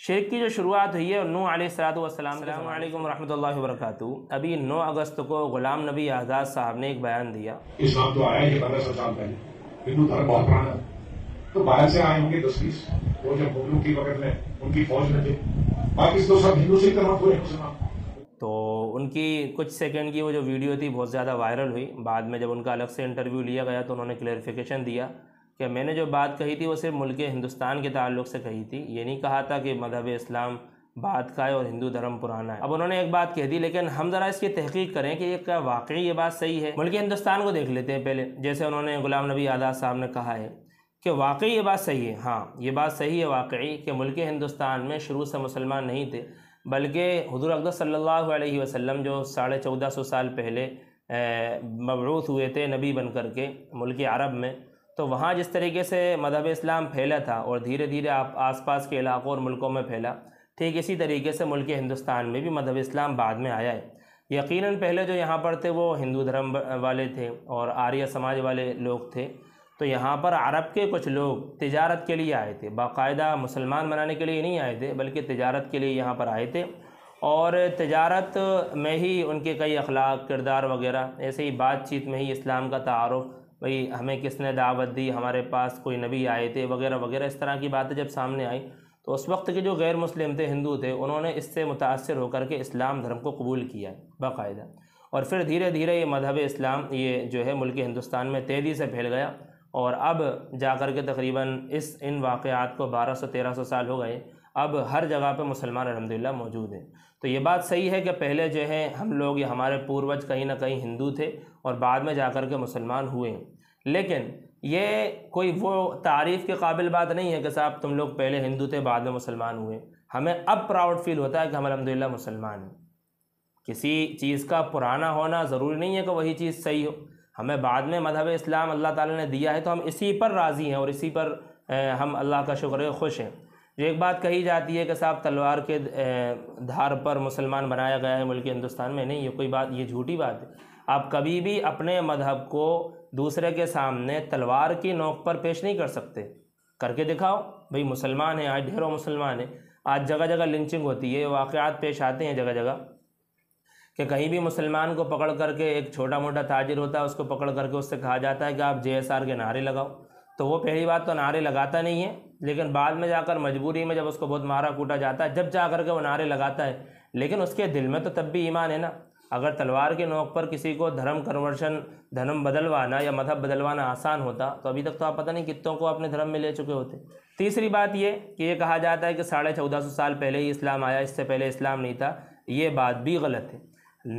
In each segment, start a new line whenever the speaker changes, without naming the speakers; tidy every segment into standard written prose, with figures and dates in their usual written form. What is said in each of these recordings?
शिर्क की जो शुरुआत हुई है नूह अलैहिस्सलाम अस्सलामुअलैकुम रहमतुल्लाहि व बरकातुहू। अभी 9 अगस्त को गुलाम नबी आज़ाद साहब ने एक बयान दिया।
इस्लाम जो आया है 1500 साल पहले, हिंदू धर्म बहुत पुराना है, तो बाहर से आए होंगे 10-20, वो जब मुगलों की वक्त में उनकी फौज में थे, बाकी तो सब हिंदू से कन्वर्ट हुए मुसलमान।
तो उनकी कुछ सेकंड की वो जो वीडियो थी बहुत ज़्यादा वायरल हुई। बाद में जब उनका अलग से इंटरव्यू लिया गया तो उन्होंने क्लैरिफिकेशन दिया कि मैंने जो बात कही थी वो सिर्फ मुल्क हिंदुस्तान के ताल्लुक़ से कही थी, ये नहीं कहा था कि मज़हब इस्लाम बात का है और हिंदू धर्म पुराना है। अब उन्होंने एक बात कह दी, लेकिन हम ज़रा इसकी तहकीक करें कि ये क्या वाकई ये बात सही है। मुल्क हिंदुस्तान को देख लेते हैं पहले। जैसे उन्होंने गुलाम नबी आज़ाद साहब ने कहा है कि वाकई ये बात सही है। हाँ, ये बात सही है वाकई कि मुल्क हिंदुस्तान में शुरू से मुसलमान नहीं थे, बल्कि हुज़ूर अक़दस सल्लल्लाहु अलैहि वसल्लम जो 1450 साल पहले मबऊस हुए थे नबी बन कर के मुल्क अरब में, तो वहाँ जिस तरीके से मज़हब इस्लाम फैला था और धीरे धीरे आसपास के इलाक़ों और मुल्कों में फैला, ठीक इसी तरीके से मुल्क हिंदुस्तान में भी मज़हब इस्लाम बाद में आया है। यकीनन पहले जो यहाँ पर थे वो हिंदू धर्म वाले थे और आर्य समाज वाले लोग थे। तो यहाँ पर अरब के कुछ लोग तिजारत के लिए आए थे, बाकायदा मुसलमान बनाने के लिए नहीं आए थे, बल्कि तिजारत के लिए यहाँ पर आए थे। और तिजारत में ही उनके कई अखलाक, किरदार वगैरह, ऐसे ही बातचीत में ही इस्लाम का तारुफ़, भाई हमें किसने दावत दी, हमारे पास कोई नबी आए थे वगैरह वगैरह, इस तरह की बातें जब सामने आई तो उस वक्त के जो गैर मुस्लिम थे, हिंदू थे, उन्होंने इससे मुतासर होकर के इस्लाम धर्म को कबूल किया बाकायदा। और फिर धीरे धीरे ये मज़हब इस्लाम ये जो है मुल्क हिंदुस्तान में तेज़ी से फैल गया और अब जाकर के तकरीबन इन वाक़यात को 1200-1300 साल हो गए। अब हर जगह पे मुसलमान अल्हम्दुलिल्लाह मौजूद हैं। तो ये बात सही है कि पहले जो है हम लोग या हमारे पूर्वज कहीं ना कहीं हिंदू थे और बाद में जाकर के मुसलमान हुए, लेकिन ये कोई वो तारीफ़ के काबिल बात नहीं है कि साहब तुम लोग पहले हिंदू थे बाद में मुसलमान हुए। हमें अब प्राउड फील होता है कि हम अल्हम्दुलिल्लाह मुसलमान हैं। किसी चीज़ का पुराना होना ज़रूरी नहीं है कि वही चीज़ सही हो। हमें बाद में मज़हब इस्लाम अल्लाह ताला ने दिया है तो हम इसी पर राज़ी हैं और इसी पर हम अल्लाह का शुक्र है खुश हैं। जो एक बात कही जाती है कि साहब तलवार के धार पर मुसलमान बनाया गया है मुल्क हिंदुस्तान में, नहीं, ये कोई बात, ये झूठी बात है। आप कभी भी अपने मज़हब को दूसरे के सामने तलवार की नोक पर पेश नहीं कर सकते। करके दिखाओ, भाई मुसलमान हैं, आज ढेरों मुसलमान हैं, आज जगह जगह लिंचिंग होती है, वाक़यात पेश आते हैं जगह जगह कि कहीं भी मुसलमान को पकड़ करके, एक छोटा मोटा ताजिर होता है उसको पकड़ करके उससे कहा जाता है कि आप JSR के नारे लगाओ। तो वो पहली बात तो नारे लगाता नहीं है, लेकिन बाद में जाकर मजबूरी में जब उसको बहुत मारा कूटा जाता है, जब जा करके वो नारे लगाता है, लेकिन उसके दिल में तो तब भी ईमान है ना। अगर तलवार के नोक पर किसी को धर्म बदलवाना या मज़हब बदलवाना आसान होता तो अभी तक तो आप पता नहीं कितनों को अपने धर्म में ले चुके होते। तीसरी बात ये कि ये कहा जाता है कि 1450 साल पहले ही इस्लाम आया, इससे पहले इस्लाम नहीं था। ये बात भी गलत है।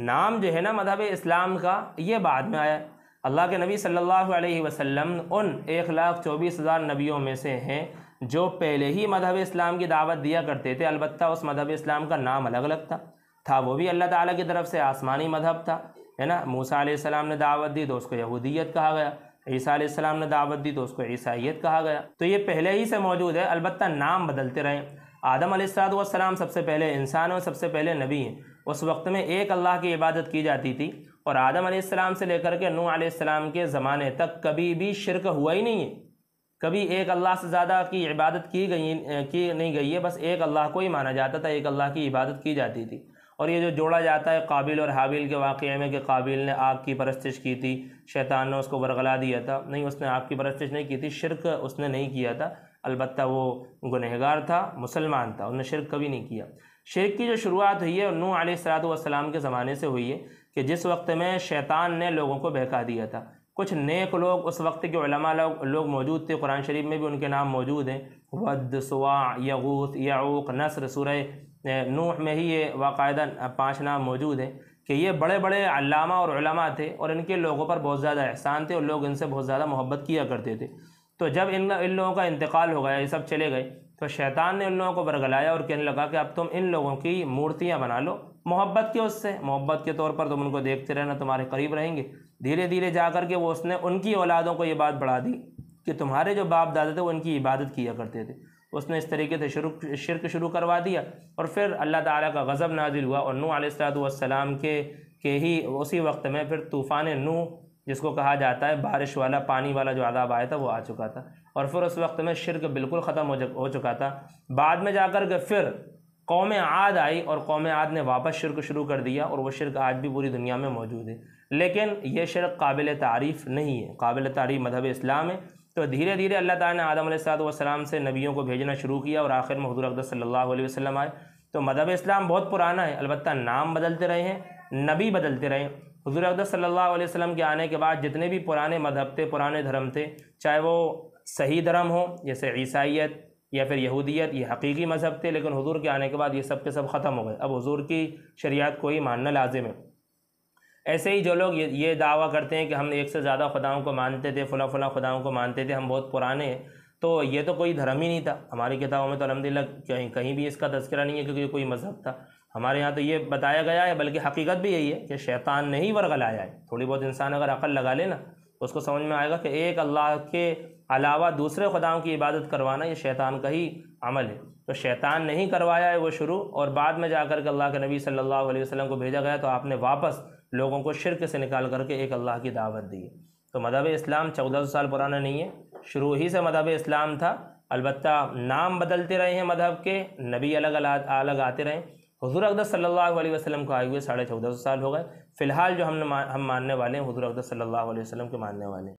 नाम जो है ना मज़हब इस्लाम का, ये बाद में आया। अल्लाह के नबी सल्लल्लाहु अलैहि वसल्लम उन 1,24,000 नबियों में से हैं जो पहले ही मज़हब इस्लाम की दावत दिया करते थे। अलबत्ता उस मज़हब इस्लाम का नाम अलग अलग था वो भी अल्लाह ताला की तरफ से आसमानी मज़हब था, है ना। मूसा अलैहिस्सलाम ने दावत दी तो उसको यहूदियत कहा गया, ईसा अलैहिस्सलाम ने दावत दी तो उसको ईसाइयत कहा गया। तो ये पहले ही से मौजूद है, अलबत्ता नाम बदलते रहे। आदम अलैहिस्सलाम सबसे पहले इंसान और सबसे पहले नबी हैं। उस वक्त में एक अल्लाह की इबादत की जाती थी और आदम अलैहिस्सलाम से लेकर के नूह अलैहिस्सलाम के ज़माने तक कभी भी शिरक हुआ ही नहीं है। कभी एक अल्लाह से ज़्यादा की इबादत की नहीं गई है। बस एक अल्लाह को ही माना जाता था, एक अल्लाह की इबादत की जाती थी। और ये जो जोड़ा जाता है काबिल और हाबिल के वाक़े में कि काबिल ने आग की परस्तिश की थी, शैतान ने उसको वरगला दिया था, नहीं, उसने आग की परस्तिश नहीं की थी, शिरक उसने नहीं किया था। अलबत्ता वो गुनहगार था, मुसलमान था, उसने शिरक कभी नहीं किया। शिरक की जो शुरुआत हुई है नूह अलैहिस्सलाम के ज़माने से हुई है कि जिस वक्त में शैतान ने लोगों को बहका दिया था। कुछ नेक लोग उस वक्त के उलमा लोग मौजूद थे, कुरान शरीफ में भी उनके नाम मौजूद हैं, वद, सुवा, यगूस, याऊक, नसर। सूरह नूह में ही ये बाकायदा 5 नाम मौजूद हैं कि ये बड़े बड़े अल्लामा और उलमा थे और इनके लोगों पर बहुत ज़्यादा एहसान थे और लोग इनसे बहुत ज़्यादा मोहब्बत किया करते थे। तो जब इन लोगों का इंतकाल हो गया, ये सब चले गए, तो शैतान ने इन लोगों को बरगलाया और कहने लगा कि अब तुम इन लोगों की मूर्तियाँ बना लो, मोहब्बत के उससे, मोहब्बत के तौर पर तुम उनको देखते रहना, तुम्हारे करीब रहेंगे। धीरे धीरे जा कर के वो उसने उनकी औलादों को ये बात बढ़ा दी कि तुम्हारे जो बाप दादा थे वो इनकी इबादत किया करते थे। उसने इस तरीके से शिरक शुरू करवा दिया और फिर अल्लाह ताला का गज़ब नाजिल हुआ और नूह अलैहिस्सलाम के ही उसी वक्त में फिर तूफ़ान नूह जिसको कहा जाता है बारिश वाला, पानी वाला जो अज़ाब आया था वो आ चुका था, और फिर उस वक्त में शिर्क बिल्कुल ख़त्म हो चुका था। बाद में जाकर के फिर कौम आद आई और कौम आद ने वापस शिर्क शुरू कर दिया, और वो शिर्क आज भी पूरी दुनिया में मौजूद है। लेकिन ये शिर्क काबिल तारीफ़ नहीं है, काबिल तारीफ़ मज़हब इस्लाम है। तो धीरे धीरे अल्लाह ताला ने आदम अलैहिस्सलाम से नबियों को भेजना शुरू किया और आखिर में हुज़ूर अक़दस सल्लल्लाहु अलैहि वसल्लम आए। तो मज़हब इस्लाम बहुत पुराना है, अलबत्ता नाम बदलते रहे हैं, नबी बदलते रहे। हुज़ूर अक़दस सल्लल्लाहु अलैहि वसल्लम के आने के बाद जितने भी पुराने मज़हब थे, पुराने धर्म थे, चाहे वो सही धर्म हो जैसे ईसाइयत या फिर यहूदियत, ये हकीकी मज़हब थे, लेकिन हुज़ूर के आने के बाद ये सब के सब ख़त्म हो गए। अब हुज़ूर की शरीयत को ही मानना लाजिम है। ऐसे ही जो लोग ये दावा करते हैं कि हम एक से ज़्यादा खुदाओं को मानते थे, फ़लाँ खुदाओं को मानते थे, हम बहुत पुराने हैं, तो ये तो कोई धर्म ही नहीं था। हमारी किताबों में तो अल्हम्दुलिल्लाह कहीं भी इसका तज़किरा नहीं है क्योंकि कोई मज़हब था। हमारे यहाँ तो ये बताया गया है, बल्कि हकीकत भी यही है कि शैतान ने ही वर्गलाया है। थोड़ी बहुत इंसान अगर अकल लगा ले ना, उसको समझ में आएगा कि एक अल्लाह के अलावा दूसरे खुदाओं की इबादत करवाना ये शैतान का ही अमल है। तो शैतान ने ही करवाया है वो शुरू, और बाद में जाकर के अल्लाह के नबी सल्लल्लाहु अलैहि वसल्लम को भेजा गया, तो आपने वापस लोगों को शिर्क से निकाल करके एक अल्लाह की दावत दी है। तो मज़हब इस्लाम 1400 साल पुराना नहीं है, शुरू ही से मज़हब इस्लाम था। अलबत्ता नाम बदलते रहे हैं मज़हब के, नबी अलग अलग आते रहे। हुज़ूर अक़दस सल्लल्लाहु अलैहि वसल्लम को आए हुए 1450 साल हो गए। फ़िलहाल जो हम मानने वाले हैं हुज़ूर अक़दस सल्लल्लाहु अलैहि वसल्लम के मानने वाले हैं।